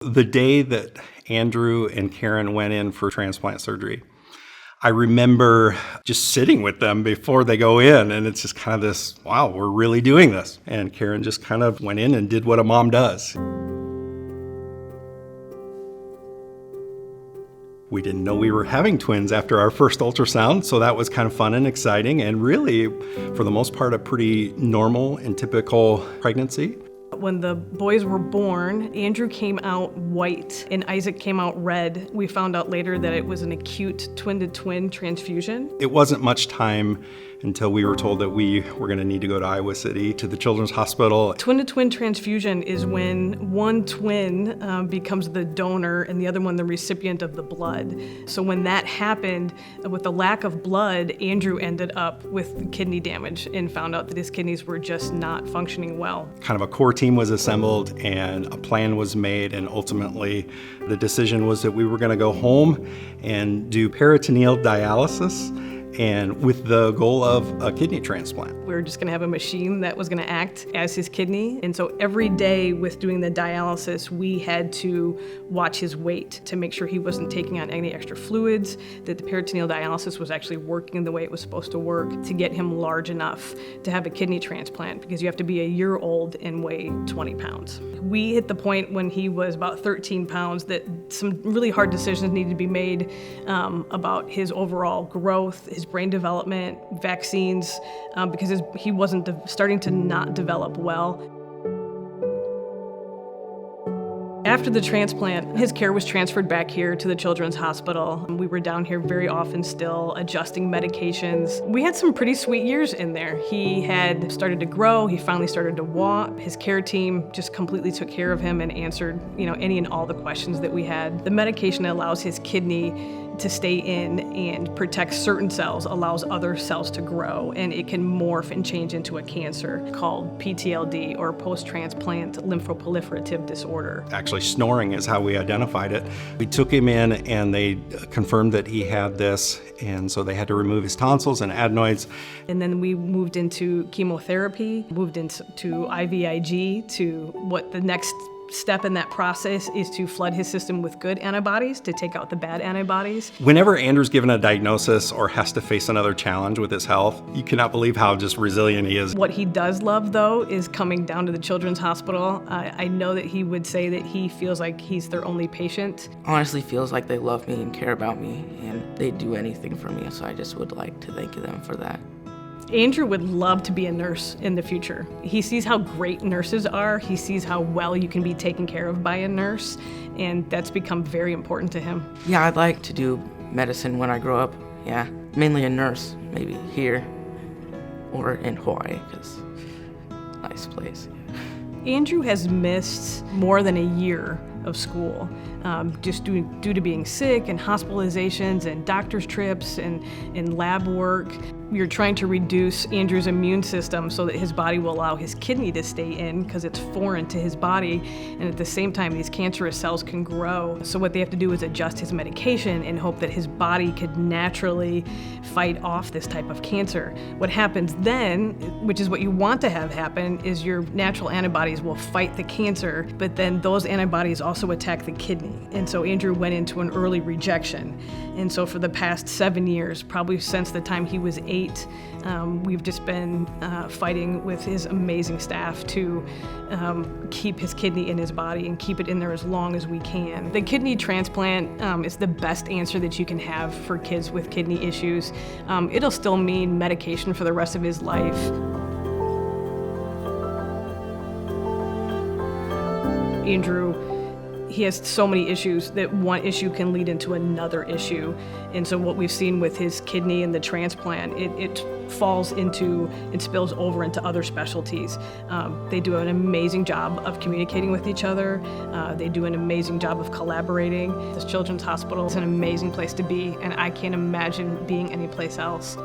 The day that Andrew and Karen went in for transplant surgery, I remember just sitting with them before they go in, and it's just kind of this, wow, we're really doing this. And Karen just kind of went in and did what a mom does. We didn't know we were having twins after our first ultrasound, so that was kind of fun and exciting, and really, for the most part, a pretty normal and typical pregnancy. When the boys were born, Andrew came out white and Isaac came out red. We found out later that it was an acute twin-to-twin transfusion. It wasn't much time until we were told that we were going to need to go to Iowa City to the Children's Hospital. Twin-to-twin transfusion is when one twin becomes the donor and the other one the recipient of the blood. So when that happened, with the lack of blood, Andrew ended up with kidney damage and found out that his kidneys were just not functioning well. Kind of a core team was assembled and a plan was made, and ultimately the decision was that we were going to go home and do peritoneal dialysis, and with the goal of a kidney transplant. We were just gonna have a machine that was gonna act as his kidney. And so every day with doing the dialysis, we had to watch his weight to make sure he wasn't taking on any extra fluids, that the peritoneal dialysis was actually working the way it was supposed to work to get him large enough to have a kidney transplant, because you have to be a year old and weigh 20 pounds. We hit the point when he was about 13 pounds that some really hard decisions needed to be made about his overall growth, his brain development, vaccines, because he wasn't starting to not develop well. After the transplant, his care was transferred back here to the Children's Hospital. We were down here very often still, adjusting medications. We had some pretty sweet years in there. He had started to grow, he finally started to walk. His care team just completely took care of him and answered, any and all the questions that we had. The medication allows his kidney to stay in and protect certain cells, allows other cells to grow, and it can morph and change into a cancer called PTLD, or post-transplant lymphoproliferative disorder. Actually, snoring is how we identified it. We took him in and they confirmed that he had this, and so they had to remove his tonsils and adenoids. And then we moved into chemotherapy, moved into IVIG, to what the next step in that process is to flood his system with good antibodies to take out the bad antibodies. Whenever Andrew's given a diagnosis or has to face another challenge with his health, you cannot believe how just resilient he is. What he does love, though, is coming down to the Children's Hospital. I know that he would say that he feels like he's their only patient. Honestly feels like they love me and care about me, and they do anything for me, so I just would like to thank them for that. Andrew would love to be a nurse in the future. He sees how great nurses are. He sees how well you can be taken care of by a nurse, and that's become very important to him. Yeah, I'd like to do medicine when I grow up. Yeah, mainly a nurse, maybe here or in Hawaii, because nice place. Andrew has missed more than a year of school, just due to being sick and hospitalizations and doctor's trips and lab work. We are trying to reduce Andrew's immune system so that his body will allow his kidney to stay in, because it's foreign to his body, and at the same time these cancerous cells can grow. So what they have to do is adjust his medication and hope that his body could naturally fight off this type of cancer. What happens then, which is what you want to have happen, is your natural antibodies will fight the cancer, but then those antibodies also attack the kidney. And so Andrew went into an early rejection. And so for the past 7 years, probably since the time he was 8, we've just been fighting with his amazing staff to keep his kidney in his body and keep it in there as long as we can. The kidney transplant is the best answer that you can have for kids with kidney issues. It'll still mean medication for the rest of his life. Andrew, he has so many issues that one issue can lead into another issue. And so what we've seen with his kidney and the transplant, it falls into and spills over into other specialties. They do an amazing job of communicating with each other. They do an amazing job of collaborating. This Children's Hospital is an amazing place to be, and I can't imagine being anyplace else.